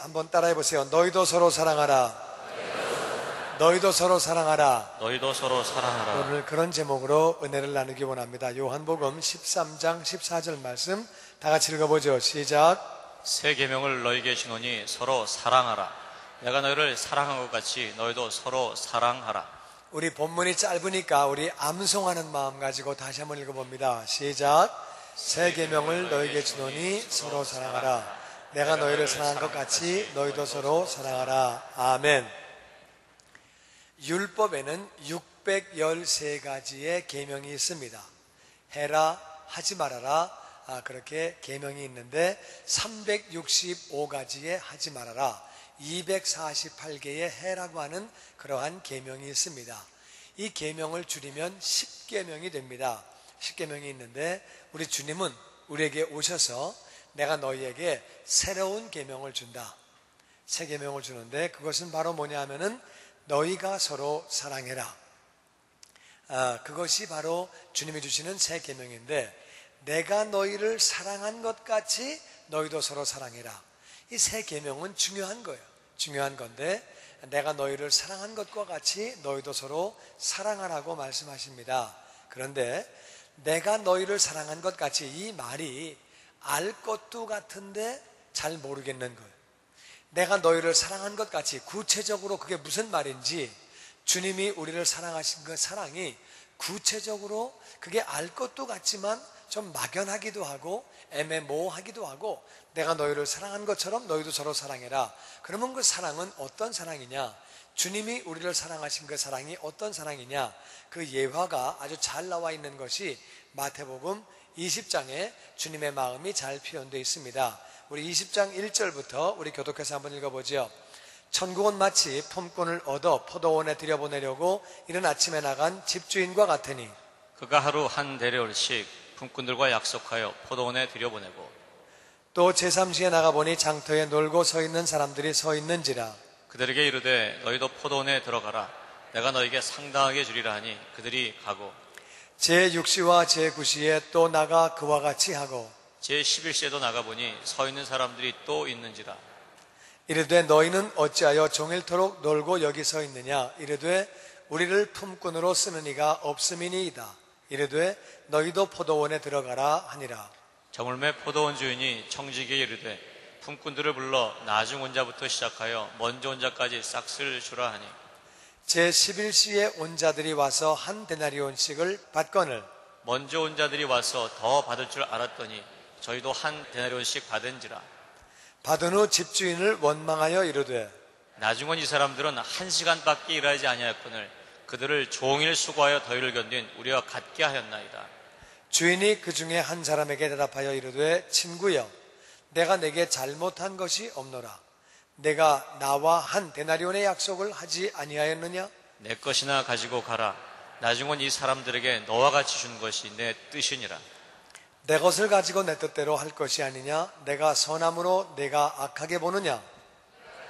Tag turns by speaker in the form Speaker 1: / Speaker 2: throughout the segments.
Speaker 1: 한번 따라해 보세요. 너희도 서로 사랑하라. 너희도 서로 사랑하라.
Speaker 2: 너희도 서로 사랑하라.
Speaker 1: 오늘 그런 제목으로 은혜를 나누기 원합니다. 요한복음 13장 14절 말씀 다 같이 읽어보죠. 시작.
Speaker 2: 새 계명을 너희에게 주노니 서로 사랑하라. 내가 너희를 사랑한 것 같이 너희도 서로 사랑하라.
Speaker 1: 우리 본문이 짧으니까 우리 암송하는 마음 가지고 다시 한번 읽어봅니다. 시작. 새 계명을 너희에게 주노니 서로 사랑하라. 내가 너희를 사랑한 것 같이 너희도 서로 사랑하라. 아멘. 율법에는 613가지의 계명이 있습니다. 해라, 하지 말아라, 그렇게 계명이 있는데 365가지의 하지 말아라, 248개의 해라고 하는 그러한 계명이 있습니다. 이 계명을 줄이면 10계명이 됩니다. 10계명이 있는데 우리 주님은 우리에게 오셔서 내가 너희에게 새로운 계명을 준다. 새 계명을 주는데 그것은 바로 뭐냐 하면은 너희가 서로 사랑해라. 그것이 바로 주님이 주시는 새 계명인데 내가 너희를 사랑한 것 같이 너희도 서로 사랑해라. 이 새 계명은 중요한 거예요. 중요한 건데 내가 너희를 사랑한 것과 같이 너희도 서로 사랑하라고 말씀하십니다. 그런데 내가 너희를 사랑한 것 같이 이 말이 알 것도 같은데 잘 모르겠는 거예요. 내가 너희를 사랑한 것 같이 구체적으로 그게 무슨 말인지 주님이 우리를 사랑하신 그 사랑이 구체적으로 그게 알 것도 같지만 좀 막연하기도 하고 애매모호하기도 하고 내가 너희를 사랑한 것처럼 너희도 서로 사랑해라. 그러면 그 사랑은 어떤 사랑이냐? 주님이 우리를 사랑하신 그 사랑이 어떤 사랑이냐? 그 예화가 아주 잘 나와 있는 것이 마태복음 20장에 주님의 마음이 잘 표현되어 있습니다. 우리 20장 1절부터 우리 교독해서 한번 읽어보죠. 천국은 마치 품꾼을 얻어 포도원에 들여보내려고 이른 아침에 나간 집주인과 같으니
Speaker 2: 그가 하루 한 대려씩 품꾼들과 약속하여 포도원에 들여보내고
Speaker 1: 또 제3시에 나가보니 장터에 놀고 서 있는 사람들이 서 있는지라
Speaker 2: 그들에게 이르되 너희도 포도원에 들어가라. 내가 너희에게 상당하게 주리라 하니 그들이 가고
Speaker 1: 제6시와 제9시에 또 나가 그와 같이 하고
Speaker 2: 제11시에도 나가보니 서 있는 사람들이 또 있는지라.
Speaker 1: 이르되 너희는 어찌하여 종일토록 놀고 여기 서 있느냐? 이르되 우리를 품꾼으로 쓰는 이가 없음이니이다. 이르되 너희도 포도원에 들어가라 하니라.
Speaker 2: 저물매 포도원 주인이 청지기에 이르되 품꾼들을 불러 나중 온 자부터 시작하여 먼저 온 자까지 싹쓸 주라 하니
Speaker 1: 제11시에 온 자들이 와서 한 데나리온씩을 받거늘
Speaker 2: 먼저 온 자들이 와서 더 받을 줄 알았더니 저희도 한 데나리온씩 받은지라.
Speaker 1: 받은 후 집주인을 원망하여 이르되
Speaker 2: 나중 온 이 사람들은 1시간밖에 일하지 아니하였거늘 그들을 종일 수고하여 더위를 견딘 우리와 같게 하였나이다.
Speaker 1: 주인이 그 중에 한 사람에게 대답하여 이르되 친구여 내가 내게 잘못한 것이 없노라. 내가 나와 한 데나리온의 약속을 하지 아니하였느냐?
Speaker 2: 내 것이나 가지고 가라. 나중 온 이 사람들에게 너와 같이 준 것이 내 뜻이니라.
Speaker 1: 내 것을 가지고 내 뜻대로 할 것이 아니냐? 내가 선함으로 내가 악하게 보느냐?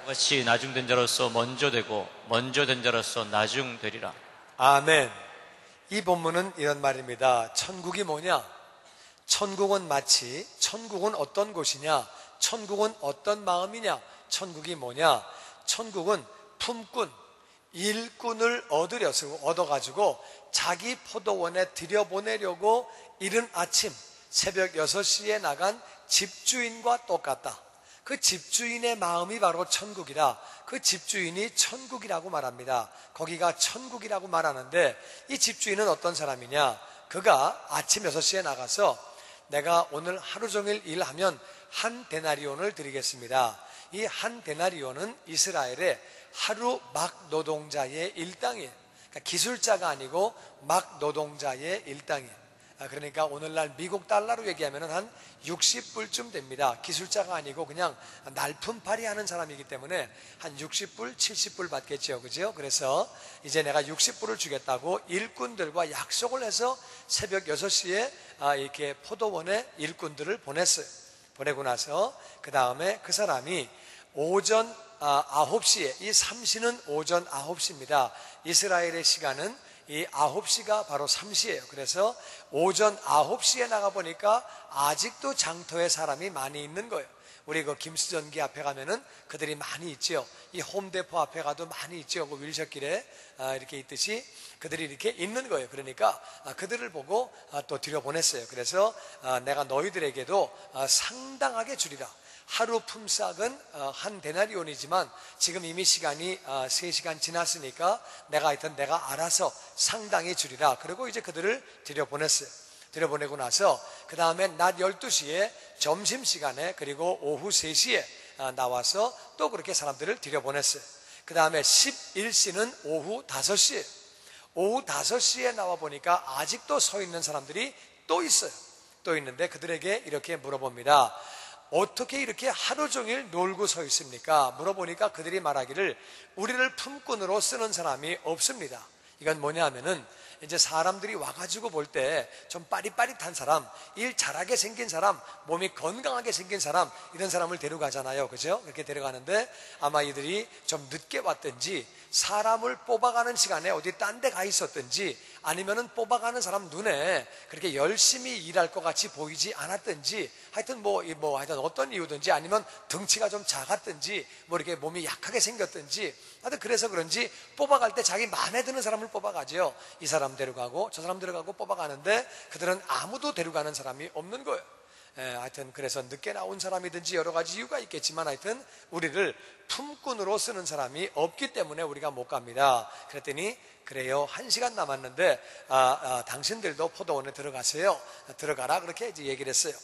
Speaker 2: 같이 나중된 자로서 먼저 되고 먼저 된 자로서 나중 되리라.
Speaker 1: 아멘. 이 본문은 이런 말입니다. 천국이 뭐냐? 천국은 마치 천국은 어떤 곳이냐? 천국은 어떤 마음이냐? 천국이 뭐냐? 천국은 품꾼, 일꾼을 얻어가지고 자기 포도원에 들여보내려고 이른 아침 새벽 6시에 나간 집주인과 똑같다. 그 집주인의 마음이 바로 천국이라 그 집주인이 천국이라고 말합니다. 거기가 천국이라고 말하는데 이 집주인은 어떤 사람이냐? 그가 아침 6시에 나가서 내가 오늘 하루 종일 일하면 한 데나리온을 드리겠습니다. 이 한 데나리온은 이스라엘의 하루 막 노동자의 일당이에요. 그러니까 기술자가 아니고 막 노동자의 일당이에요. 그러니까 오늘날 미국 달러로 얘기하면 한 60불쯤 됩니다. 기술자가 아니고 그냥 날품팔이 하는 사람이기 때문에 한 60불, 70불 받겠죠. 그죠? 그래서 이제 내가 60불을 주겠다고 일꾼들과 약속을 해서 새벽 6시에 이렇게 포도원에 일꾼들을 보냈어요. 보내고 나서 그 다음에 그 사람이 오전 9시에 이 삼시는 오전 9시입니다. 이스라엘의 시간은 이 9시가 바로 3시예요. 그래서 오전 9시에 나가보니까 아직도 장터에 사람이 많이 있는 거예요. 우리 그 김수전기 앞에 가면은 그들이 많이 있죠. 이 홈데포 앞에 가도 많이 있죠. 그 윌셔길에 이렇게 있듯이 그들이 이렇게 있는 거예요. 그러니까 그들을 보고 또 들여보냈어요. 그래서 내가 너희들에게도 상당하게 주리라. 하루 품삯은 한 데나리온이지만 지금 이미 시간이 3시간 지났으니까 내가 알아서 상당히 주리라. 그리고 이제 그들을 들여보냈어요. 들여보내고 나서 그 다음에 낮 12시에 점심시간에 그리고 오후 3시에 나와서 또 그렇게 사람들을 들여보냈어요. 그 다음에 11시는 오후 5시에 오후 5시에 나와 보니까 아직도 서 있는 사람들이 또 있어요. 또 있는데 그들에게 이렇게 물어봅니다. 어떻게 이렇게 하루 종일 놀고 서 있습니까? 물어보니까 그들이 말하기를 우리를 품꾼으로 쓰는 사람이 없습니다. 이건 뭐냐 하면은 이제 사람들이 와가지고 볼 때 좀 빠릿빠릿한 사람, 일 잘하게 생긴 사람, 몸이 건강하게 생긴 사람, 이런 사람을 데려가잖아요. 그죠? 그렇게 데려가는데 아마 이들이 좀 늦게 왔든지 사람을 뽑아가는 시간에 어디 딴 데 가 있었든지 아니면은 뽑아가는 사람 눈에 그렇게 열심히 일할 것 같이 보이지 않았든지 하여튼 하여튼 어떤 이유든지 아니면 덩치가 좀 작았든지 이렇게 몸이 약하게 생겼든지 하여튼 그래서 그런지 뽑아갈 때 자기 마음에 드는 사람을 뽑아가죠. 이 사람 데려가고 저 사람 데려가고 뽑아가는데 그들은 아무도 데려가는 사람이 없는 거예요. 하여튼 그래서 늦게 나온 사람이든지 여러 가지 이유가 있겠지만 하여튼 우리를 품꾼으로 쓰는 사람이 없기 때문에 우리가 못 갑니다. 그랬더니 그래요. 1시간 남았는데 당신들도 포도원에 들어가세요. 들어가라 그렇게 이제 얘기를 했어요.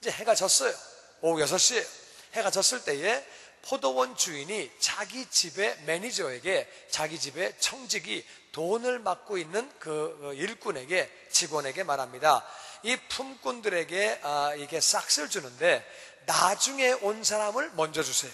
Speaker 1: 이제 해가 졌어요. 오후 6시에 해가 졌을 때에 포도원 주인이 자기 집의 매니저에게 자기 집의 청직이 돈을 맡고 있는 그 일꾼에게 직원에게 말합니다. 이 품꾼들에게 이게 싹스를 주는데 나중에 온 사람을 먼저 주세요.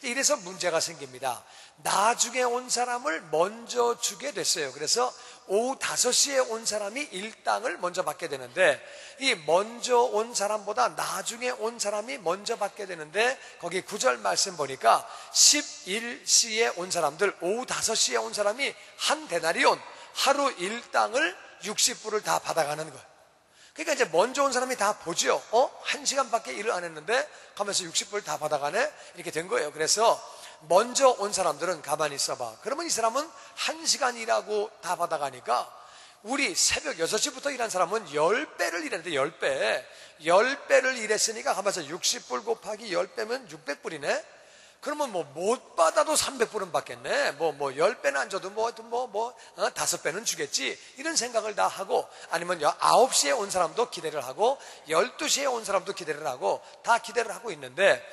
Speaker 1: 이래서 문제가 생깁니다. 나중에 온 사람을 먼저 주게 됐어요. 그래서 오후 5시에 온 사람이 일당을 먼저 받게 되는데 이 먼저 온 사람보다 나중에 온 사람이 먼저 받게 되는데 거기 9절 말씀 보니까 11시에 온 사람들, 오후 5시에 온 사람이 한 데나리온, 하루 일당을 60불을 다 받아가는 거예요. 그러니까 이제 먼저 온 사람이 다 보죠. 1시간밖에 일을 안 했는데 가면서 60불 다 받아가네? 이렇게 된 거예요. 그래서 먼저 온 사람들은 가만히 있어봐. 그러면 이 사람은 1시간 일하고 다 받아가니까 우리 새벽 6시부터 일한 사람은 10배를 일했는데 10배를 일했으니까 가면서 60불 곱하기 10배면 600불이네? 그러면 못 받아도 300불은 받겠네. 10배는 안 줘도 5배는 주겠지. 이런 생각을 다 하고, 아니면 9시에 온 사람도 기대를 하고, 12시에 온 사람도 기대를 하고, 다 기대를 하고 있는데,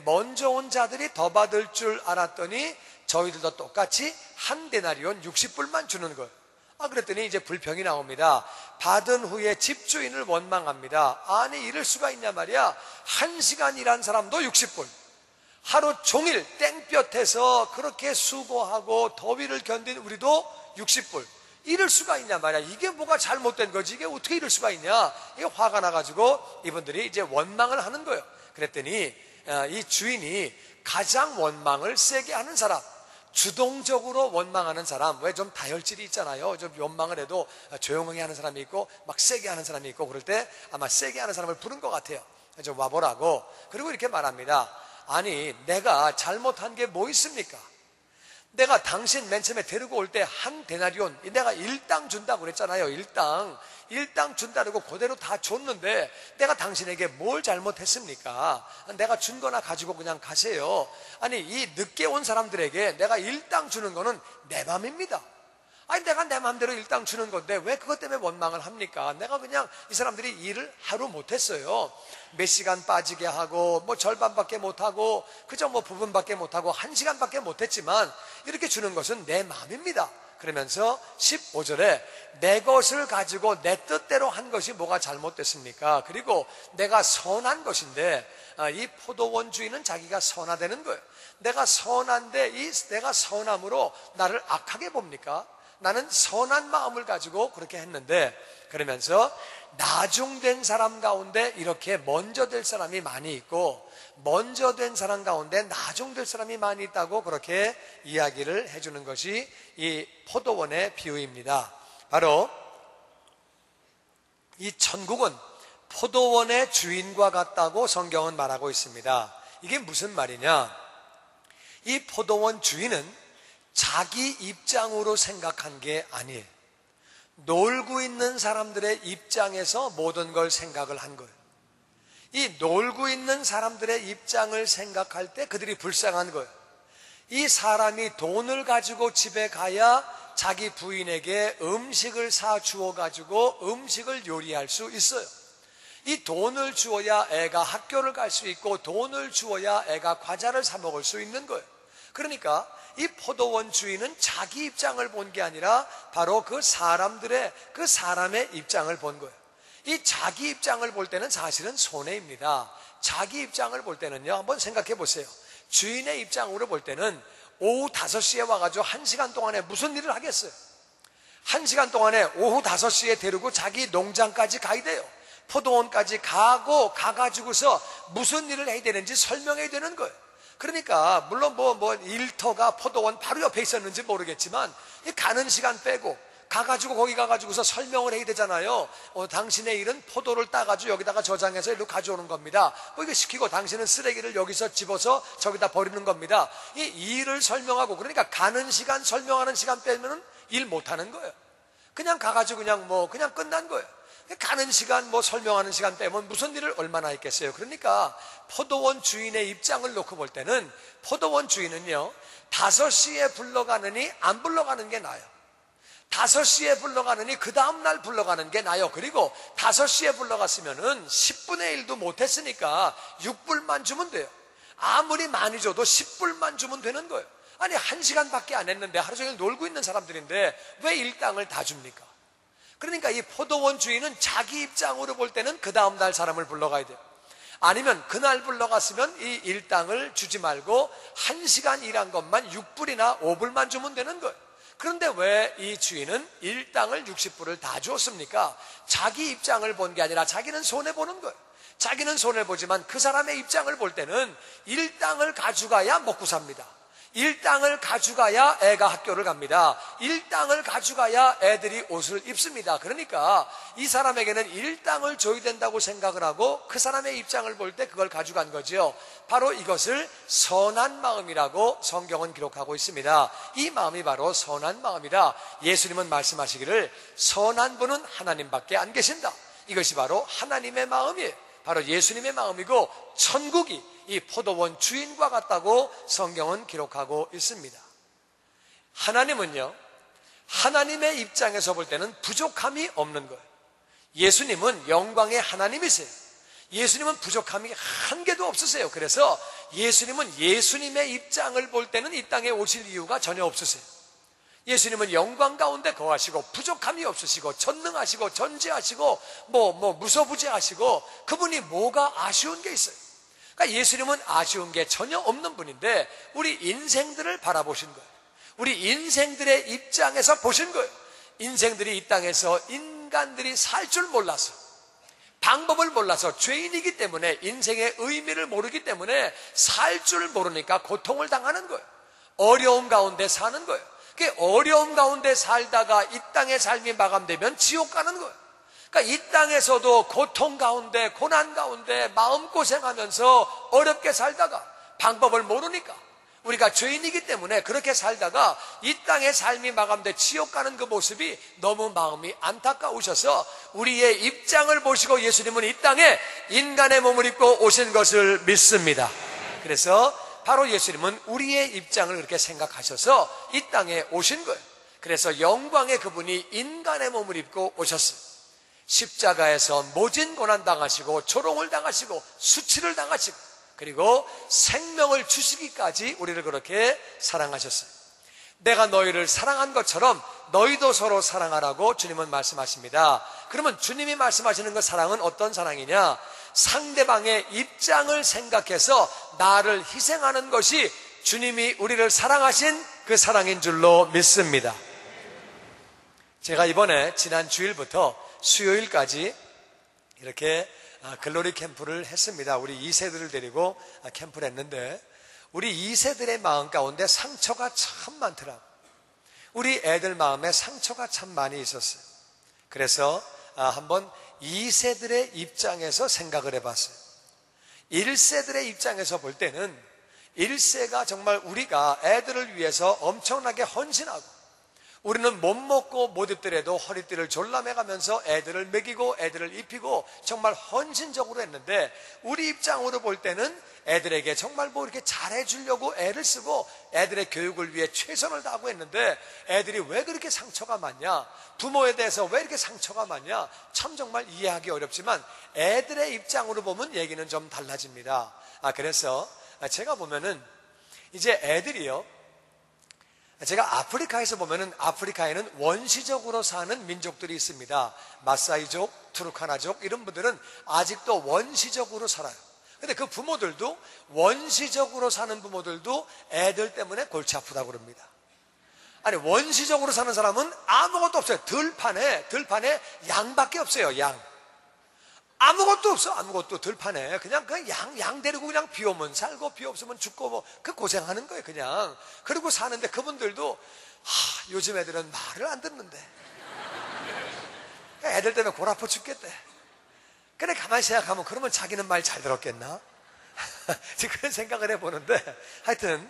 Speaker 1: 먼저 온 자들이 더 받을 줄 알았더니, 저희들도 똑같이 한 데나리온 60불만 주는 거예요. 그랬더니 이제 불평이 나옵니다. 받은 후에 집주인을 원망합니다. 아니, 이럴 수가 있냐 말이야. 1시간 일한 사람도 60불. 하루 종일 땡볕에서 그렇게 수고하고 더위를 견딘 우리도 60불. 이럴 수가 있냐 말이야. 이게 뭐가 잘못된 거지? 이게 어떻게 이럴 수가 있냐? 이게 화가 나가지고 이분들이 이제 원망을 하는 거예요. 그랬더니 이 주인이 가장 원망을 세게 하는 사람, 주동적으로 원망하는 사람, 왜 좀 다혈질이 있잖아요. 좀 원망을 해도 조용하게 하는 사람이 있고 막 세게 하는 사람이 있고 그럴 때 아마 세게 하는 사람을 부른 것 같아요. 좀 와보라고. 그리고 이렇게 말합니다. 아니, 내가 잘못한 게 뭐 있습니까? 내가 당신 맨 처음에 데리고 올 때 한 데나리온, 내가 일당 준다고 그랬잖아요. 일당 준다고 그대로 다 줬는데 내가 당신에게 뭘 잘못했습니까? 내가 준 거나 가지고 그냥 가세요. 아니, 이 늦게 온 사람들에게 내가 일당 주는 거는 내 맘입니다. 아니, 내가 내 마음대로 일당 주는 건데 왜 그것 때문에 원망을 합니까? 내가 그냥 이 사람들이 일을 하루 못했어요. 몇 시간 빠지게 하고 절반밖에 못하고 그저 부분밖에 못하고 1시간밖에 못했지만 이렇게 주는 것은 내 마음입니다. 그러면서 15절에 내 것을 가지고 내 뜻대로 한 것이 뭐가 잘못됐습니까? 그리고 내가 선한 것인데 이 포도원 주인은 자기가 선하다는 거예요. 내가 선한데 내가 선함으로 나를 악하게 봅니까? 나는 선한 마음을 가지고 그렇게 했는데, 그러면서 나중된 사람 가운데 이렇게 먼저 될 사람이 많이 있고 먼저 된 사람 가운데 나중될 사람이 많이 있다고 그렇게 이야기를 해주는 것이 이 포도원의 비유입니다. 바로 이 천국은 포도원의 주인과 같다고 성경은 말하고 있습니다. 이게 무슨 말이냐? 이 포도원 주인은 자기 입장으로 생각한 게 아니에요. 놀고 있는 사람들의 입장에서 모든 걸 생각을 한 거예요. 이 놀고 있는 사람들의 입장을 생각할 때 그들이 불쌍한 거예요. 이 사람이 돈을 가지고 집에 가야 자기 부인에게 음식을 사 주어 가지고 음식을 요리할 수 있어요. 이 돈을 주어야 애가 학교를 갈 수 있고 돈을 주어야 애가 과자를 사 먹을 수 있는 거예요. 그러니까 이 포도원 주인은 자기 입장을 본 게 아니라 바로 그 사람의 입장을 본 거예요. 이 자기 입장을 볼 때는 사실은 손해입니다. 자기 입장을 볼 때는요, 한번 생각해 보세요. 주인의 입장으로 볼 때는 오후 5시에 와가지고 1시간 동안에 무슨 일을 하겠어요? 1시간 동안에 오후 5시에 데리고 자기 농장까지 가야 돼요. 포도원까지 가가지고서 무슨 일을 해야 되는지 설명해야 되는 거예요. 그러니까 물론 일터가 포도원 바로 옆에 있었는지 모르겠지만 가는 시간 빼고 가가지고 거기 가가지고서 설명을 해야 되잖아요. 당신의 일은 포도를 따가지고 여기다가 저장해서 일로 가져오는 겁니다. 이거 시키고 당신은 쓰레기를 여기서 집어서 저기다 버리는 겁니다. 이 일을 설명하고, 그러니까 가는 시간 설명하는 시간 빼면은 일 못하는 거예요. 그냥 가가지고 그냥 끝난 거예요. 가는 시간 설명하는 시간 빼면 무슨 일을 얼마나 했겠어요. 그러니까 포도원 주인의 입장을 놓고 볼 때는 포도원 주인은요, 5시에 불러가느니 안 불러가는 게 나아요. 5시에 불러가느니 그 다음날 불러가는 게 나아요. 그리고 5시에 불러갔으면은 10분의 1도 못했으니까 6불만 주면 돼요. 아무리 많이 줘도 10불만 주면 되는 거예요. 아니 1시간밖에 안 했는데 하루 종일 놀고 있는 사람들인데 왜 일당을 다 줍니까? 그러니까 이 포도원 주인은 자기 입장으로 볼 때는 그 다음날 사람을 불러가야 돼요. 아니면 그날 불러갔으면 이 일당을 주지 말고 1시간 일한 것만 6불이나 5불만 주면 되는 거예요. 그런데 왜 이 주인은 일당을 60불을 다 주었습니까? 자기 입장을 본 게 아니라 자기는 손해보는 거예요. 자기는 손해보지만 그 사람의 입장을 볼 때는 일당을 가져가야 먹고 삽니다. 일당을 가져가야 애가 학교를 갑니다. 일당을 가져가야 애들이 옷을 입습니다. 그러니까 이 사람에게는 일당을 줘야 된다고 생각을 하고 그 사람의 입장을 볼 때 그걸 가져간 거죠. 바로 이것을 선한 마음이라고 성경은 기록하고 있습니다. 이 마음이 바로 선한 마음이다. 예수님은 말씀하시기를 선한 분은 하나님밖에 안 계신다. 이것이 바로 하나님의 마음이에요. 바로 예수님의 마음이고 천국이 이 포도원 주인과 같다고 성경은 기록하고 있습니다. 하나님은요, 하나님의 입장에서 볼 때는 부족함이 없는 거예요. 예수님은 영광의 하나님이세요. 예수님은 부족함이 한 개도 없으세요. 그래서 예수님은 예수님의 입장을 볼 때는 이 땅에 오실 이유가 전혀 없으세요. 예수님은 영광 가운데 거하시고 부족함이 없으시고 전능하시고 전지하시고 무소부재하시고 그분이 뭐가 아쉬운 게 있어요. 그러니까 예수님은 아쉬운 게 전혀 없는 분인데 우리 인생들을 바라보신 거예요. 우리 인생들의 입장에서 보신 거예요. 인생들이 이 땅에서 인간들이 살 줄 몰라서, 방법을 몰라서, 죄인이기 때문에, 인생의 의미를 모르기 때문에 살 줄 모르니까 고통을 당하는 거예요. 어려움 가운데 사는 거예요. 그 어려움 가운데 살다가 이 땅의 삶이 마감되면 지옥 가는 거예요. 그러니까 이 땅에서도 고통 가운데, 고난 가운데 마음고생하면서 어렵게 살다가 방법을 모르니까, 우리가 죄인이기 때문에 그렇게 살다가 이 땅의 삶이 마감돼 지옥 가는 그 모습이 너무 마음이 안타까우셔서 우리의 입장을 보시고 예수님은 이 땅에 인간의 몸을 입고 오신 것을 믿습니다. 그래서 바로 예수님은 우리의 입장을 그렇게 생각하셔서 이 땅에 오신 거예요. 그래서 영광의 그분이 인간의 몸을 입고 오셨어요. 십자가에서 모진 고난 당하시고 조롱을 당하시고 수치를 당하시고 그리고 생명을 주시기까지 우리를 그렇게 사랑하셨어요. 내가 너희를 사랑한 것처럼 너희도 서로 사랑하라고 주님은 말씀하십니다. 그러면 주님이 말씀하시는 그 사랑은 어떤 사랑이냐? 상대방의 입장을 생각해서 나를 희생하는 것이 주님이 우리를 사랑하신 그 사랑인 줄로 믿습니다. 제가 이번에 지난 주일부터 수요일까지 이렇게 글로리 캠프를 했습니다. 우리 2세들을 데리고 캠프를 했는데 우리 2세들의 마음 가운데 상처가 참 많더라고요. 우리 애들 마음에 상처가 참 많이 있었어요. 그래서 한번 2세들의 입장에서 생각을 해봤어요. 1세들의 입장에서 볼 때는 1세가 정말 우리가 애들을 위해서 엄청나게 헌신하고, 우리는 못 먹고 못 입더라도 허리띠를 졸라매가면서 애들을 먹이고 애들을 입히고 정말 헌신적으로 했는데, 우리 입장으로 볼 때는 애들에게 정말 뭐 이렇게 잘해주려고 애를 쓰고 애들의 교육을 위해 최선을 다하고 했는데, 애들이 왜 그렇게 상처가 많냐, 부모에 대해서 왜 이렇게 상처가 많냐, 참 정말 이해하기 어렵지만 애들의 입장으로 보면 얘기는 좀 달라집니다. 그래서 제가 보면은 이제 애들이요, 제가 아프리카에서 보면은 아프리카에는 원시적으로 사는 민족들이 있습니다. 마사이족, 투르카나족, 이런 분들은 아직도 원시적으로 살아요. 근데 그 부모들도, 원시적으로 사는 부모들도 애들 때문에 골치 아프다고 그럽니다. 아니, 원시적으로 사는 사람은 아무것도 없어요. 들판에 양밖에 없어요. 양. 아무것도 없어. 아무것도 들판에 그냥 양 데리고 그냥 비 오면 살고 비 없으면 죽고 뭐 그 고생하는 거예요. 그냥. 그리고 사는데 그분들도 요즘 애들은 말을 안 듣는데 애들 때문에 골 아파 죽겠대. 그래, 가만히 생각하면 그러면 자기는 말 잘 들었겠나? 지금 그런 생각을 해보는데, 하여튼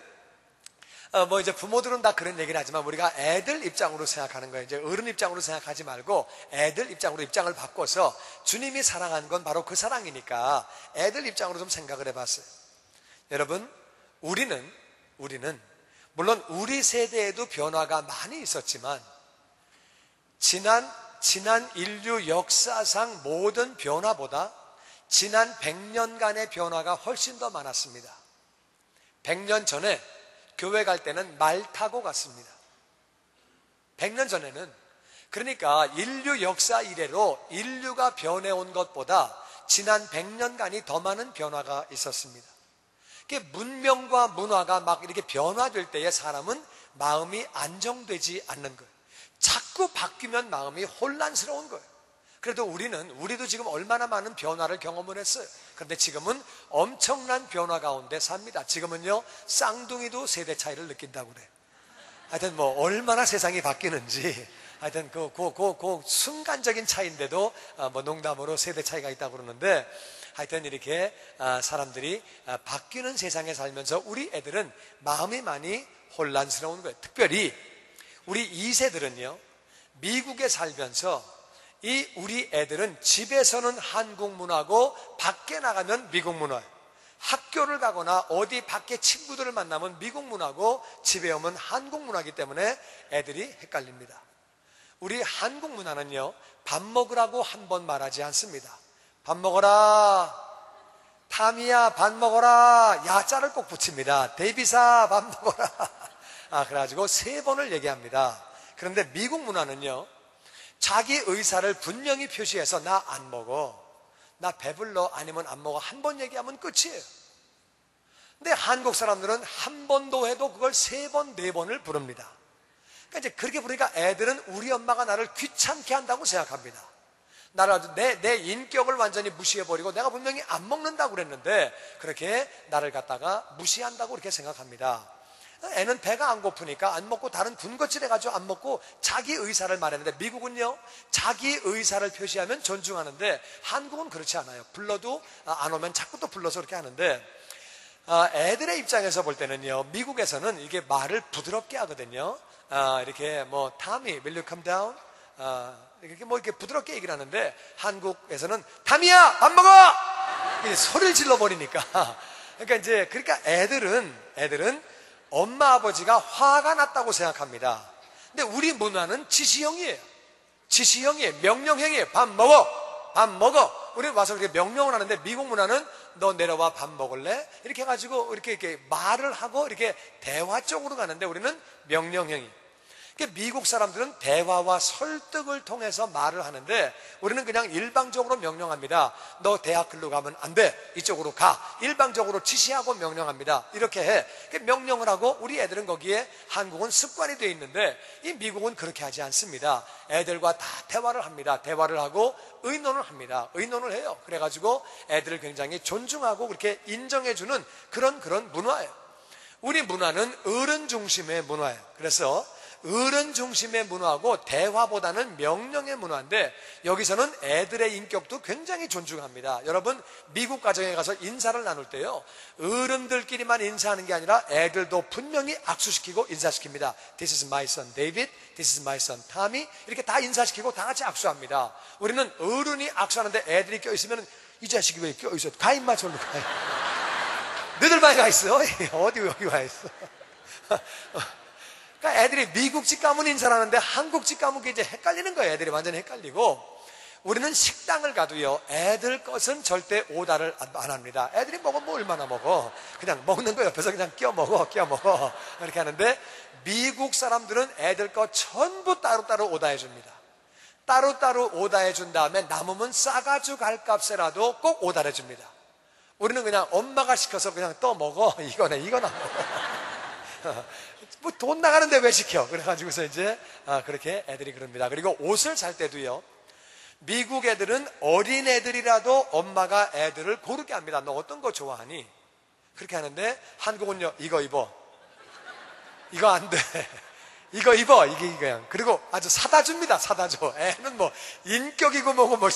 Speaker 1: 뭐 이제 부모들은 다 그런 얘기를 하지만 우리가 애들 입장으로 생각하는 거예요. 이제 어른 입장으로 생각하지 말고 애들 입장으로 입장을 바꿔서, 주님이 사랑한 건 바로 그 사랑이니까 애들 입장으로 좀 생각을 해봤어요. 여러분, 우리는 물론 우리 세대에도 변화가 많이 있었지만 지난 인류 역사상 모든 변화보다 지난 100년간의 변화가 훨씬 더 많았습니다. 100년 전에 교회 갈 때는 말 타고 갔습니다. 100년 전에는, 그러니까 인류 역사 이래로 인류가 변해온 것보다 지난 100년간이 더 많은 변화가 있었습니다. 문명과 문화가 막 이렇게 변화될 때에 사람은 마음이 안정되지 않는 거예요. 자꾸 바뀌면 마음이 혼란스러운 거예요. 그래도 우리도 지금 얼마나 많은 변화를 경험을 했어요. 그런데 지금은 엄청난 변화 가운데 삽니다. 지금은요, 쌍둥이도 세대 차이를 느낀다고 그래요. 하여튼 뭐 얼마나 세상이 바뀌는지, 하여튼 그 순간적인 차이인데도 뭐 농담으로 세대 차이가 있다고 그러는데, 하여튼 이렇게 사람들이 바뀌는 세상에 살면서 우리 애들은 마음이 많이 혼란스러운 거예요. 특별히 우리 2세들은요, 미국에 살면서 우리 애들은 집에서는 한국 문화고 밖에 나가면 미국 문화예요. 학교를 가거나 어디 밖에 친구들을 만나면 미국 문화고 집에 오면 한국 문화이기 때문에 애들이 헷갈립니다. 우리 한국 문화는요, 밥 먹으라고 한 번 말하지 않습니다. 밥 먹어라, 타미야 밥 먹어라, 야자를 꼭 붙입니다. 데이비사 밥 먹어라. 그래가지고 3번을 얘기합니다. 그런데 미국 문화는요, 자기 의사를 분명히 표시해서 나 안 먹어, 나 배불러, 아니면 안 먹어, 한 번 얘기하면 끝이에요. 근데 한국 사람들은 한 번도 해도 그걸 3번, 4번을 부릅니다. 그러니까 이제 그렇게 부르니까 애들은 우리 엄마가 나를 귀찮게 한다고 생각합니다. 나를 내 인격을 완전히 무시해버리고 내가 분명히 안 먹는다고 그랬는데 그렇게 나를 갖다가 무시한다고 그렇게 생각합니다. 애는 배가 안 고프니까 안 먹고 다른 군것질 해가지고 안 먹고 자기 의사를 말했는데, 미국은요, 자기 의사를 표시하면 존중하는데 한국은 그렇지 않아요. 불러도 안 오면 자꾸 또 불러서 그렇게 하는데, 애들의 입장에서 볼 때는요, 미국에서는 이게 말을 부드럽게 하거든요. 이렇게 뭐 타미, will you come down? 이렇게 뭐 이렇게 부드럽게 얘기를 하는데, 한국에서는 타미야 밥 먹어! 소리를 질러 버리니까. 그러니까 애들은 엄마 아버지가 화가 났다고 생각합니다. 근데 우리 문화는 지시형이에요. 명령형이에요. 밥 먹어. 우리 와서 그렇게 명령을 하는데, 미국 문화는 너 내려와 밥 먹을래? 이렇게 해가지고 이렇게 말을 하고 이렇게 대화 쪽으로 가는데, 우리는 명령형이. 그러니까 미국 사람들은 대화와 설득을 통해서 말을 하는데, 우리는 그냥 일방적으로 명령합니다. 너 대학 글로 가면 안 돼, 이쪽으로 가. 일방적으로 지시하고 명령합니다. 이렇게 해. 명령을 하고 우리 애들은 거기에, 한국은 습관이 되어 있는데 이 미국은 그렇게 하지 않습니다. 애들과 다 대화를 합니다. 대화를 하고 의논을 합니다. 의논을 해요. 그래가지고 애들을 굉장히 존중하고 그렇게 인정해주는 그런 문화예요. 우리 문화는 어른 중심의 문화예요. 그래서 어른 중심의 문화고 대화보다는 명령의 문화인데 여기서는 애들의 인격도 굉장히 존중합니다. 여러분 미국 가정에 가서 인사를 나눌 때요 어른들끼리만 인사하는 게 아니라 애들도 분명히 악수시키고 인사시킵니다. This is my son David, this is my son Tommy 이렇게 다 인사시키고 다 같이 악수합니다. 우리는 어른이 악수하는데 애들이 껴있으면 이 자식이 왜 껴있어? 가 임마 절로 가. 너들 많이 가 있어? 어디 여기 와 있어? 그러니까 애들이 미국집 가면 인사를 하는데 한국집 가면 이제 헷갈리는 거예요. 애들이 완전히 헷갈리고 우리는 식당을 가도요 애들 것은 절대 오다를 안 합니다. 애들이 먹으면 뭐 얼마나 먹어 그냥 먹는 거 옆에서 그냥 끼워 먹어 이렇게 하는데 미국 사람들은 애들 거 전부 따로따로 오다해 줍니다. 따로따로 오다해 준 다음에 남으면 싸가지고 갈 값에라도 꼭 오다해 줍니다. 우리는 그냥 엄마가 시켜서 그냥 또 먹어 이거나 먹어 뭐 돈 나가는데 왜 시켜? 그래가지고서 이제 그렇게 애들이 그럽니다. 그리고 옷을 살 때도요 미국 애들은 어린 애들이라도 엄마가 애들을 고르게 합니다. 너 어떤 거 좋아하니? 그렇게 하는데 한국은요 이거 입어 이거 안 돼 이거 입어 이게 그냥 그리고 아주 사다 줍니다. 사다 줘. 애는 뭐 인격이고 뭐고 뭐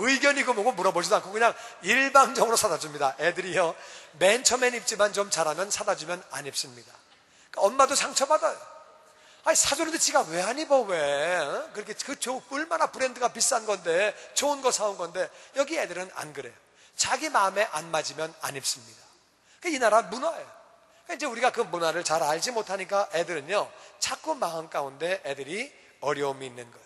Speaker 1: 의견이고 뭐고 물어보지도 않고 그냥 일방적으로 사다 줍니다. 애들이요 맨 처음엔 입지만 좀 자라면 사다 주면 안 입습니다. 엄마도 상처받아요. 아니 사주는데 지가 왜 안 입어 왜? 그렇게 얼마나 브랜드가 비싼 건데 좋은 거 사온 건데 여기 애들은 안 그래요. 자기 마음에 안 맞으면 안 입습니다. 이 나라 문화예요. 이제 우리가 그 문화를 잘 알지 못하니까 애들은요 자꾸 마음 가운데 애들이 어려움이 있는 거예요.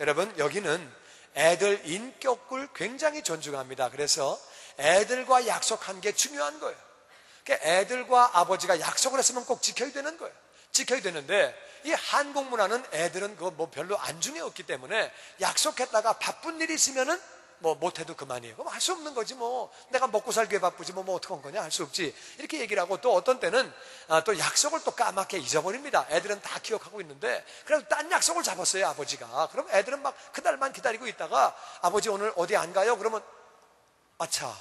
Speaker 1: 여러분 여기는 애들 인격을 굉장히 존중합니다. 그래서 애들과 약속한 게 중요한 거예요. 애들과 아버지가 약속을 했으면 꼭 지켜야 되는 거예요. 지켜야 되는데 이 한국 문화는 애들은 그거 뭐 별로 안중에 없기 때문에 약속했다가 바쁜 일이 있으면은 뭐 못해도 그만이에요. 그럼 할 수 없는 거지 뭐. 내가 먹고 살기에 바쁘지 뭐 어떡한 거냐 할 수 없지. 이렇게 얘기를 하고 또 어떤 때는 또 약속을 또 까맣게 잊어버립니다. 애들은 다 기억하고 있는데 그래도 딴 약속을 잡았어요 아버지가. 그럼 애들은 막 그날만 기다리고 있다가 아버지 오늘 어디 안 가요? 그러면 아차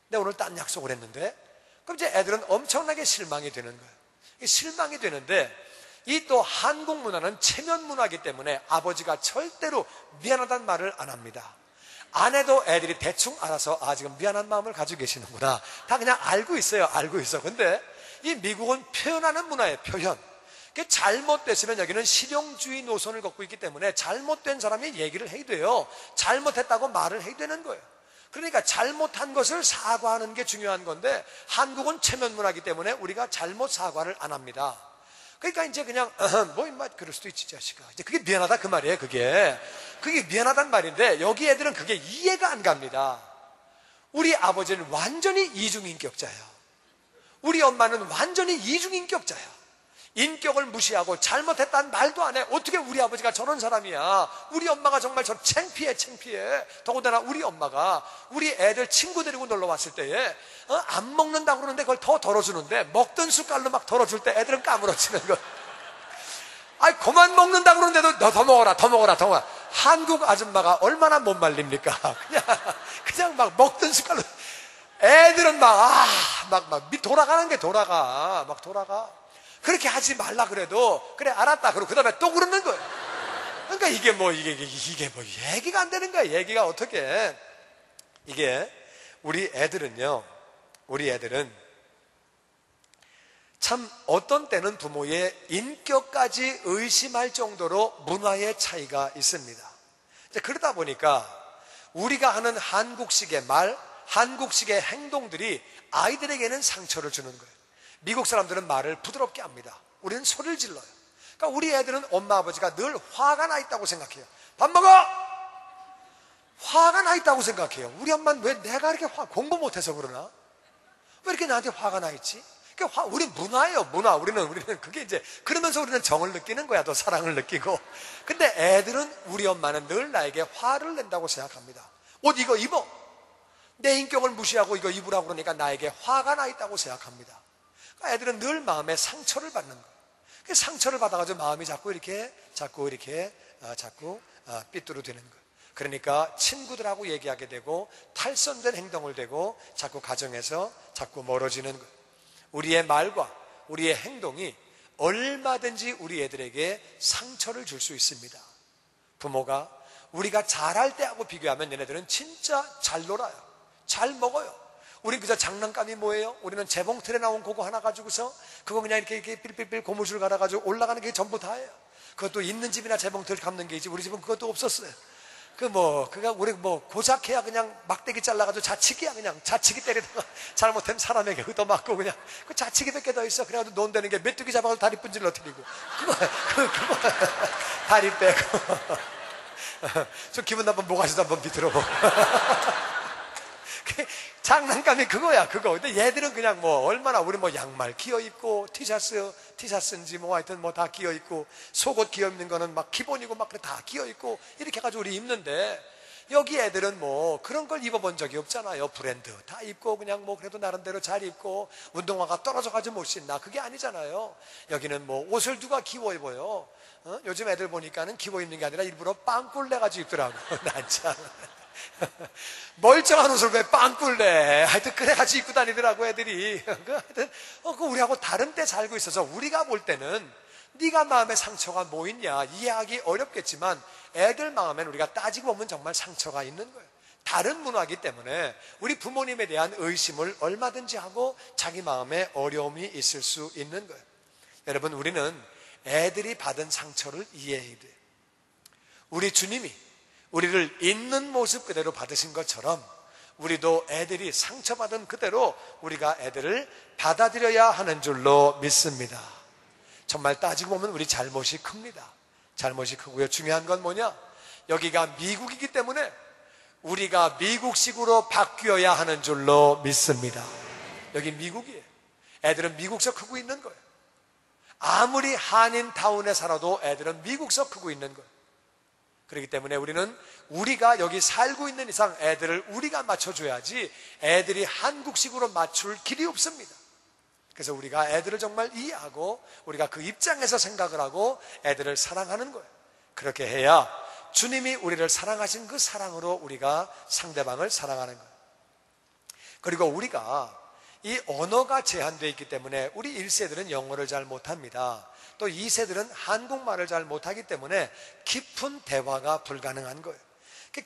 Speaker 1: 내가 오늘 딴 약속을 했는데 그럼 이제 애들은 엄청나게 실망이 되는 거예요. 실망이 되는데 이 또 한국 문화는 체면 문화이기 때문에 아버지가 절대로 미안하다는 말을 안 합니다. 안 해도 애들이 대충 알아서 지금 미안한 마음을 가지고 계시는구나. 다 그냥 알고 있어요. 알고 있어. 근데 이 미국은 표현하는 문화예요. 표현. 잘못됐으면 여기는 실용주의 노선을 걷고 있기 때문에 잘못된 사람이 얘기를 해야 돼요. 잘못했다고 말을 해야 되는 거예요. 그러니까 잘못한 것을 사과하는 게 중요한 건데 한국은 체면 문화이기 때문에 우리가 잘못 사과를 안 합니다. 그러니까 이제 그냥 뭐 임마 그럴 수도 있지 자식아. 이제 그게 미안하다 그 말이에요. 그게 미안하단 말인데 여기 애들은 그게 이해가 안 갑니다. 우리 아버지는 완전히 이중인격자예요. 우리 엄마는 완전히 이중인격자예요. 인격을 무시하고 잘못했다는 말도 안 해. 어떻게 우리 아버지가 저런 사람이야. 우리 엄마가 정말 저 창피해. 더군다나 우리 엄마가 우리 애들 친구 데리고 놀러 왔을 때에 안 먹는다고 그러는데 그걸 더 덜어주는데 먹던 숟갈로 막 덜어줄 때 애들은 까무러치는 거. 아이 그만 먹는다고 그러는데도 너 더 먹어라. 한국 아줌마가 얼마나 못 말립니까. 그냥 막 먹던 숟갈로 애들은 막 돌아가는 게 돌아가. 그렇게 하지 말라 그래도 그래 알았다 그러고 그 다음에 또 그러는 거예요. 그러니까 이게 뭐 얘기가 안 되는 거예요. 얘기가 어떻게 이게 우리 애들은 참 어떤 때는 부모의 인격까지 의심할 정도로 문화의 차이가 있습니다. 이제 그러다 보니까 우리가 하는 한국식의 말, 한국식의 행동들이 아이들에게는 상처를 주는 거예요. 미국 사람들은 말을 부드럽게 합니다. 우리는 소리를 질러요. 그러니까 우리 애들은 엄마 아버지가 늘 화가 나 있다고 생각해요. 밥 먹어! 화가 나 있다고 생각해요. 우리 엄마는 왜 내가 이렇게 공부 못해서 그러나? 왜 이렇게 나한테 화가 나 있지? 우리 문화예요, 문화. 우리는 그게 이제 그러면서 우리는 정을 느끼는 거야, 또 사랑을 느끼고. 근데 애들은 우리 엄마는 늘 나에게 화를 낸다고 생각합니다. 옷 이거 입어. 내 인격을 무시하고 이거 입으라고 그러니까 나에게 화가 나 있다고 생각합니다. 애들은 늘 마음에 상처를 받는 거예요. 상처를 받아가지고 마음이 자꾸 삐뚤어지는 거예요. 그러니까 친구들하고 얘기하게 되고 탈선된 행동을 되고 자꾸 가정에서 자꾸 멀어지는 거예요. 우리의 말과 우리의 행동이 얼마든지 우리 애들에게 상처를 줄 수 있습니다. 부모가 우리가 잘할 때하고 비교하면 얘네들은 진짜 잘 놀아요. 잘 먹어요. 우린 그저 장난감이 뭐예요? 우리는 재봉틀에 나온 그거 하나 가지고서 그거 그냥 이렇게 삘삘삘 고무줄 갈아가지고 올라가는 게 전부 다예요. 그것도 있는 집이나 재봉틀 감는 게 있지 우리 집은 그것도 없었어요. 우리 고작해야 그냥 막대기 잘라가지고 자치기야. 그냥 자치기 때리다가 잘못하면 사람에게 얻어맞고 그냥 그 자치기 몇 개 더 있어. 그래가지고 논다는 게 메뚜기 잡아가지고 다리 분질러 드리고 그거 다리 빼고 좀 기분 나쁜 모가지도 한번 비틀어보고 장난감이 그거야 그거. 근데 얘들은 그냥 얼마나 우리 양말 끼어 입고 티셔츠인지 하여튼 다 끼어 입고 속옷 끼어 입는 거는 막 기본이고 막 다 끼어 입고 이렇게 해가지고 우리 입는데 여기 애들은 그런 걸 입어본 적이 없잖아요. 브랜드 다 입고 그냥 그래도 나름대로 잘 입고 운동화가 떨어져가지고 못 신나 그게 아니잖아요. 여기는 옷을 누가 기워 입어요. 요즘 애들 보니까는 기워 입는 게 아니라 일부러 빵꿀 내가지고 입더라고. 난 참. 멀쩡한 옷을 왜 빵꿀 내? 하여튼 그래가지고 입고 다니더라고 애들이. 하여튼 우리하고 다른 때 살고 있어서 우리가 볼 때는 네가 마음에 상처가 뭐 있냐 이해하기 어렵겠지만 애들 마음엔 우리가 따지고 보면 정말 상처가 있는 거예요. 다른 문화이기 때문에 우리 부모님에 대한 의심을 얼마든지 하고 자기 마음에 어려움이 있을 수 있는 거예요. 여러분, 우리는 애들이 받은 상처를 이해해야 돼요. 우리 주님이 우리를 있는 모습 그대로 받으신 것처럼 우리도 애들이 상처받은 그대로 우리가 애들을 받아들여야 하는 줄로 믿습니다. 정말 따지고 보면 우리 잘못이 큽니다. 잘못이 크고요. 중요한 건 뭐냐? 여기가 미국이기 때문에 우리가 미국식으로 바뀌어야 하는 줄로 믿습니다. 여기 미국이에요. 애들은 미국서 크고 있는 거예요. 아무리 한인타운에 살아도 애들은 미국서 크고 있는 거예요. 그렇기 때문에 우리가 여기 살고 있는 이상 애들을 우리가 맞춰줘야지 애들이 한국식으로 맞출 길이 없습니다. 그래서 우리가 애들을 정말 이해하고 우리가 그 입장에서 생각을 하고 애들을 사랑하는 거예요. 그렇게 해야 주님이 우리를 사랑하신 그 사랑으로 우리가 상대방을 사랑하는 거예요. 그리고 우리가 이 언어가 제한되어 있기 때문에 우리 1세들은 영어를 잘 못합니다. 또 2세들은 한국말을 잘 못하기 때문에 깊은 대화가 불가능한 거예요.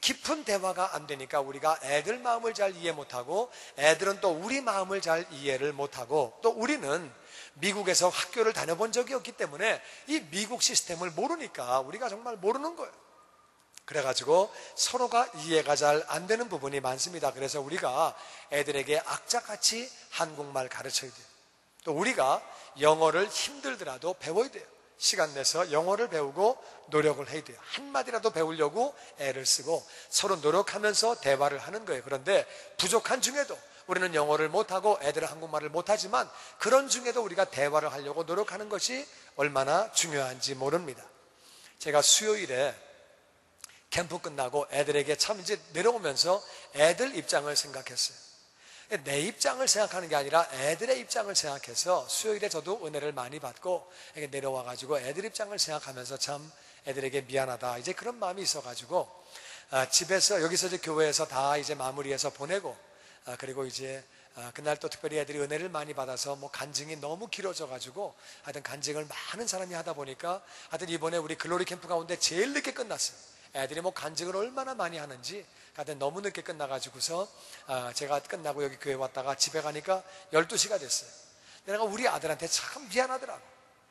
Speaker 1: 깊은 대화가 안 되니까 우리가 애들 마음을 잘 이해 못하고 애들은 또 우리 마음을 잘 이해를 못하고 또 우리는 미국에서 학교를 다녀본 적이 없기 때문에 이 미국 시스템을 모르니까 우리가 정말 모르는 거예요. 그래가지고 서로가 이해가 잘 안 되는 부분이 많습니다. 그래서 우리가 애들에게 악착같이 한국말 가르쳐야 돼요. 또 우리가 영어를 힘들더라도 배워야 돼요. 시간 내서 영어를 배우고 노력을 해야 돼요. 한마디라도 배우려고 애를 쓰고 서로 노력하면서 대화를 하는 거예요. 그런데 부족한 중에도 우리는 영어를 못하고 애들은 한국말을 못하지만 그런 중에도 우리가 대화를 하려고 노력하는 것이 얼마나 중요한지 모릅니다. 제가 수요일에 캠프 끝나고 애들에게 참 이제 내려오면서 애들 입장을 생각했어요. 내 입장을 생각하는 게 아니라 애들의 입장을 생각해서 수요일에 저도 은혜를 많이 받고 내려와가지고 애들 입장을 생각하면서 참 애들에게 미안하다 이제 그런 마음이 있어가지고 집에서 여기서 이제 교회에서 다 이제 마무리해서 보내고 그리고 이제 그날 또 특별히 애들이 은혜를 많이 받아서 간증이 너무 길어져가지고 하여튼 간증을 많은 사람이 하다 보니까 하여튼 이번에 우리 글로리 캠프 가운데 제일 늦게 끝났어요. 애들이 간증을 얼마나 많이 하는지 하여튼 너무 늦게 끝나가지고서 제가 끝나고 여기 교회 왔다가 집에 가니까 12시가 됐어요. 내가 우리 아들한테 참 미안하더라고.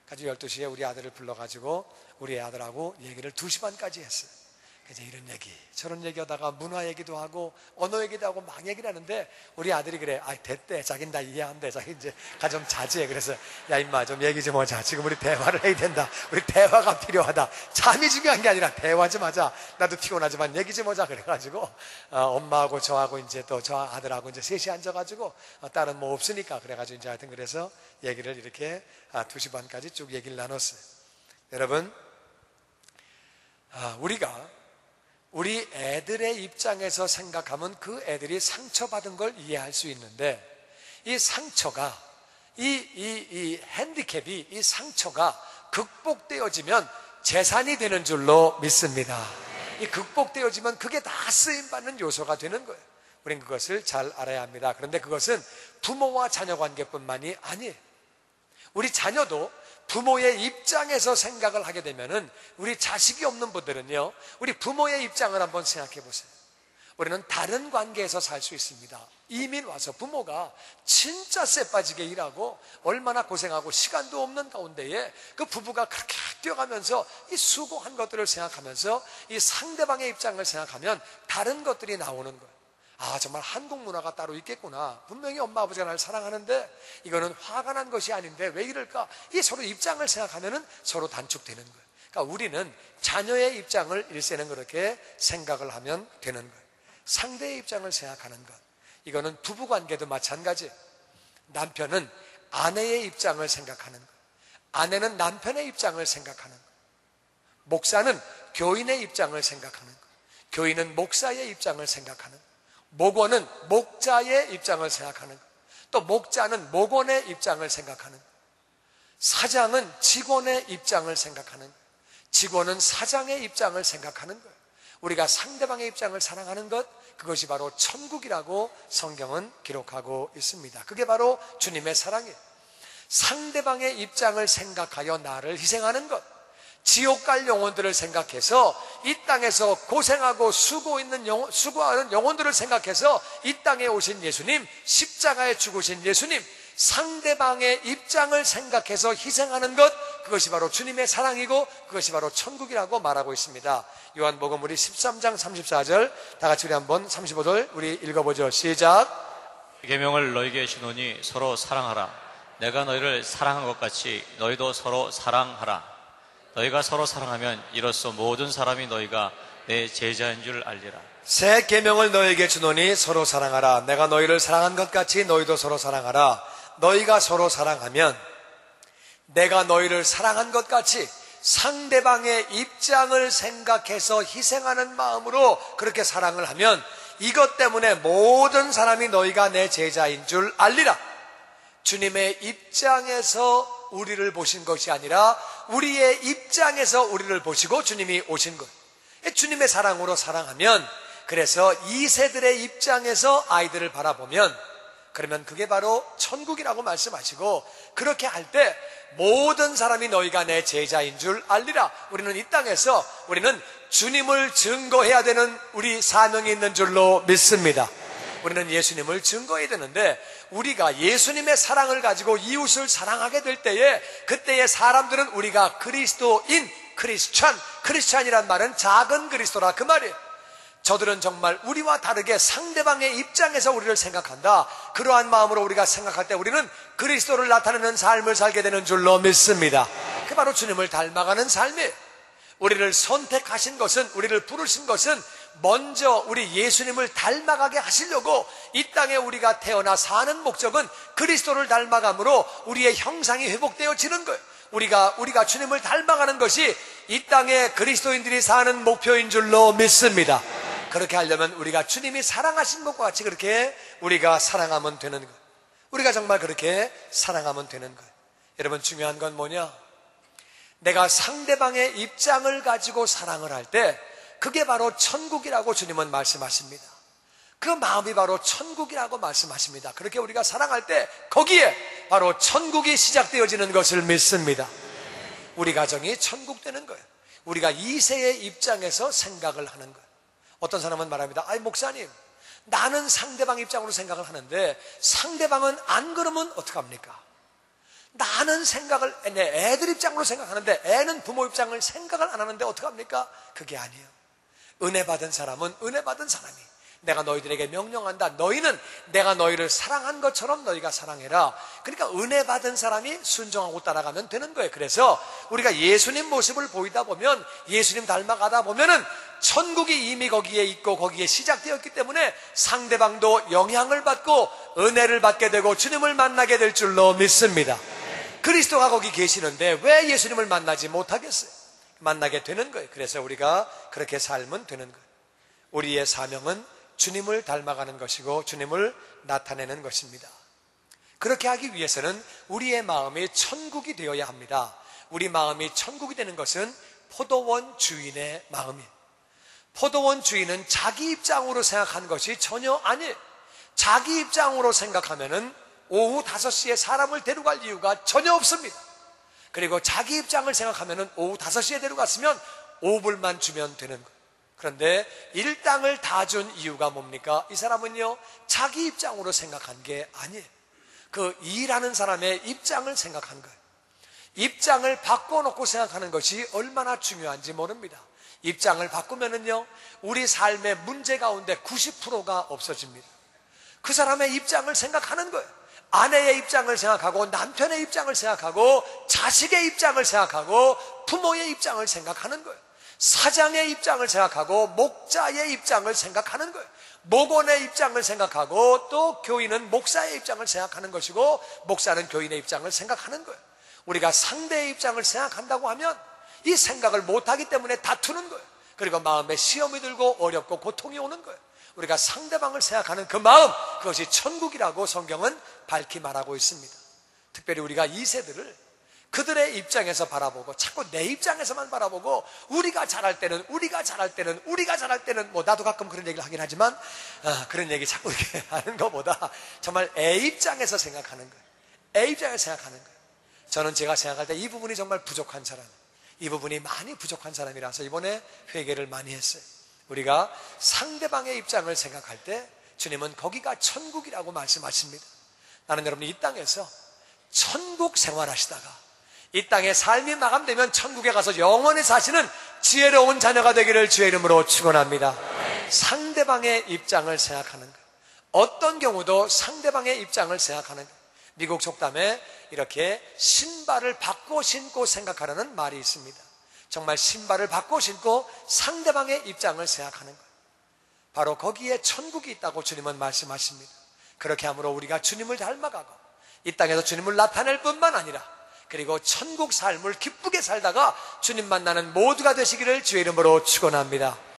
Speaker 1: 가지고 12시에 우리 아들을 불러가지고 우리 아들하고 얘기를 2시 반까지 했어요. 이제 이런 얘기 저런 얘기하다가 문화 얘기도 하고 언어 얘기도 하고 막 얘기를 하는데 우리 아들이 그래. 됐대. 자기는 다 이해한대. 자기 이제 가 좀 자제해. 그래서 야 임마 좀 얘기 좀 하자. 지금 우리 대화를 해야 된다. 우리 대화가 필요하다. 잠이 중요한 게 아니라 대화 좀 하자. 나도 피곤하지만 얘기 좀 하자. 그래가지고 엄마하고 저하고 이제 또 저 아들하고 이제 셋이 앉아가지고 딸은 없으니까 그래가지고 이제 하여튼 그래서 얘기를 이렇게 2시 반까지 쭉 얘기를 나눴어요. 여러분 우리가 우리 애들의 입장에서 생각하면 그 애들이 상처받은 걸 이해할 수 있는데 이 상처가 이 핸디캡이 이 상처가 극복되어지면 재산이 되는 줄로 믿습니다. 이 극복되어지면 그게 다 쓰임받는 요소가 되는 거예요. 우리는 그것을 잘 알아야 합니다. 그런데 그것은 부모와 자녀 관계뿐만이 아니에요. 우리 자녀도 부모의 입장에서 생각을 하게 되면은 우리 자식이 없는 분들은요, 우리 부모의 입장을 한번 생각해 보세요. 우리는 다른 관계에서 살 수 있습니다. 이민 와서 부모가 진짜 쎄빠지게 일하고 얼마나 고생하고 시간도 없는 가운데에 그 부부가 그렇게 뛰어가면서 이 수고한 것들을 생각하면서 이 상대방의 입장을 생각하면 다른 것들이 나오는 거예요. 아, 정말 한국 문화가 따로 있겠구나. 분명히 엄마 아버지가 날 사랑하는데 이거는 화가 난 것이 아닌데 왜 이럴까? 이 서로 입장을 생각하면은 서로 단축되는 거예요. 그러니까 우리는 자녀의 입장을 일세는 그렇게 생각을 하면 되는 거예요. 상대의 입장을 생각하는 것, 이거는 부부관계도 마찬가지예요. 남편은 아내의 입장을 생각하는 것, 아내는 남편의 입장을 생각하는 것, 목사는 교인의 입장을 생각하는 것, 교인은 목사의 입장을 생각하는 것, 목원은 목자의 입장을 생각하는 것, 또 목자는 목원의 입장을 생각하는 것, 사장은 직원의 입장을 생각하는 것, 직원은 사장의 입장을 생각하는 것. 우리가 상대방의 입장을 사랑하는 것, 그것이 바로 천국이라고 성경은 기록하고 있습니다. 그게 바로 주님의 사랑이에요. 상대방의 입장을 생각하여 나를 희생하는 것, 지옥 갈 영혼들을 생각해서 이 땅에서 고생하고 수고하는 영혼들을 생각해서 이 땅에 오신 예수님, 십자가에 죽으신 예수님, 상대방의 입장을 생각해서 희생하는 것, 그것이 바로 주님의 사랑이고 그것이 바로 천국이라고 말하고 있습니다. 요한복음 우리 13장 34절 다 같이 우리 한번 35절 우리 읽어보죠. 시작.
Speaker 2: 계명을 너희에게 주노니 서로 사랑하라. 내가 너희를 사랑한 것 같이 너희도 서로 사랑하라. 너희가 서로 사랑하면 이로써 모든 사람이 너희가 내 제자인 줄 알리라.
Speaker 1: 새 계명을 너희에게 주노니 서로 사랑하라. 내가 너희를 사랑한 것 같이 너희도 서로 사랑하라. 너희가 서로 사랑하면 내가 너희를 사랑한 것 같이 상대방의 입장을 생각해서 희생하는 마음으로 그렇게 사랑을 하면 이것 때문에 모든 사람이 너희가 내 제자인 줄 알리라. 주님의 입장에서 우리를 보신 것이 아니라 우리의 입장에서 우리를 보시고 주님이 오신 것. 주님의 사랑으로 사랑하면, 그래서 2세들의 입장에서 아이들을 바라보면, 그러면 그게 바로 천국이라고 말씀하시고, 그렇게 할 때 모든 사람이 너희가 내 제자인 줄 알리라. 우리는 이 땅에서 우리는 주님을 증거해야 되는 우리 사명이 있는 줄로 믿습니다. 우리는 예수님을 증거해야 되는데, 우리가 예수님의 사랑을 가지고 이웃을 사랑하게 될 때에, 그때의 사람들은 우리가 그리스도인, 크리스찬이란 말은 작은 그리스도라 그 말이에요. 저들은 정말 우리와 다르게 상대방의 입장에서 우리를 생각한다. 그러한 마음으로 우리가 생각할 때 우리는 그리스도를 나타내는 삶을 살게 되는 줄로 믿습니다. 그게 바로 주님을 닮아가는 삶이에요. 우리를 선택하신 것은, 우리를 부르신 것은 먼저 우리 예수님을 닮아가게 하시려고 이 땅에 우리가 태어나 사는 목적은 그리스도를 닮아감으로 우리의 형상이 회복되어지는 거예요. 우리가 주님을 닮아가는 것이 이 땅에 그리스도인들이 사는 목표인 줄로 믿습니다. 그렇게 하려면 우리가 주님이 사랑하신 것과 같이 그렇게 우리가 사랑하면 되는 거예요. 우리가 정말 그렇게 사랑하면 되는 거예요. 여러분, 중요한 건 뭐냐? 내가 상대방의 입장을 가지고 사랑을 할 때 그게 바로 천국이라고 주님은 말씀하십니다. 그 마음이 바로 천국이라고 말씀하십니다. 그렇게 우리가 사랑할 때 거기에 바로 천국이 시작되어지는 것을 믿습니다. 우리 가정이 천국 되는 거예요. 우리가 2세의 입장에서 생각을 하는 거예요. 어떤 사람은 말합니다. 아이, 목사님, 나는 상대방 입장으로 생각을 하는데 상대방은 안 그러면 어떡합니까? 나는 생각을, 내 애들 입장으로 생각하는데 애는 부모 입장을 생각을 안 하는데 어떡합니까? 그게 아니에요. 은혜 받은 사람은 은혜 받은 사람이, 내가 너희들에게 명령한다. 너희는 내가 너희를 사랑한 것처럼 너희가 사랑해라. 그러니까 은혜 받은 사람이 순종하고 따라가면 되는 거예요. 그래서 우리가 예수님 모습을 보이다 보면, 예수님 닮아가다 보면은 천국이 이미 거기에 있고 거기에 시작되었기 때문에 상대방도 영향을 받고 은혜를 받게 되고 주님을 만나게 될 줄로 믿습니다. 그리스도가 거기 계시는데 왜 예수님을 만나지 못하겠어요? 만나게 되는 거예요. 그래서 우리가 그렇게 살면 되는 거예요. 우리의 사명은 주님을 닮아가는 것이고 주님을 나타내는 것입니다. 그렇게 하기 위해서는 우리의 마음이 천국이 되어야 합니다. 우리 마음이 천국이 되는 것은 포도원 주인의 마음이에요. 포도원 주인은 자기 입장으로 생각한 것이 전혀 아니에요. 자기 입장으로 생각하면은 오후 5시에 사람을 데려갈 이유가 전혀 없습니다. 그리고 자기 입장을 생각하면 오후 5시에 데려갔으면 5불만 주면 되는 거예요. 그런데 일당을 다 준 이유가 뭡니까? 이 사람은요, 자기 입장으로 생각한 게 아니에요. 그 일하는 사람의 입장을 생각한 거예요. 입장을 바꿔놓고 생각하는 것이 얼마나 중요한지 모릅니다. 입장을 바꾸면은요, 우리 삶의 문제 가운데 90%가 없어집니다. 그 사람의 입장을 생각하는 거예요. 아내의 입장을 생각하고, 남편의 입장을 생각하고, 자식의 입장을 생각하고, 부모의 입장을 생각하는 거예요. 사장의 입장을 생각하고, 목자의 입장을 생각하는 거예요. 목원의 입장을 생각하고, 또 교인은 목사의 입장을 생각하는 것이고, 목사는 교인의 입장을 생각하는 거예요. 우리가 상대의 입장을 생각한다고 하면 이 생각을 못하기 때문에 다투는 거예요. 그리고 마음에 시험이 들고 어렵고 고통이 오는 거예요. 우리가 상대방을 생각하는 그 마음, 그것이 천국이라고 성경은 밝히 말하고 있습니다. 특별히 우리가 2세들을 그들의 입장에서 바라보고, 자꾸 내 입장에서만 바라보고, 우리가 잘할 때는 뭐 나도 가끔 그런 얘기를 하긴 하지만 그런 얘기 자꾸 이렇게 하는 것보다 정말 애 입장에서 생각하는 거예요. 애 입장에서 생각하는 거예요. 저는 제가 생각할 때 이 부분이 정말 부족한 사람, 이 부분이 많이 부족한 사람이라서 이번에 회개를 많이 했어요. 우리가 상대방의 입장을 생각할 때 주님은 거기가 천국이라고 말씀하십니다. 나는 여러분이 이 땅에서 천국 생활하시다가 이 땅의 삶이 마감되면 천국에 가서 영원히 사시는 지혜로운 자녀가 되기를 주의 이름으로 축원합니다. 상대방의 입장을 생각하는 것, 어떤 경우도 상대방의 입장을 생각하는 것. 미국 속담에 이렇게 신발을 바꿔 신고 생각하라는 말이 있습니다. 정말 신발을 바꿔 신고 상대방의 입장을 생각하는 것, 바로 거기에 천국이 있다고 주님은 말씀하십니다. 그렇게 함으로 우리가 주님을 닮아가고 이 땅에서 주님을 나타낼 뿐만 아니라 그리고 천국 삶을 기쁘게 살다가 주님 만나는 모두가 되시기를 주의 이름으로 축원합니다.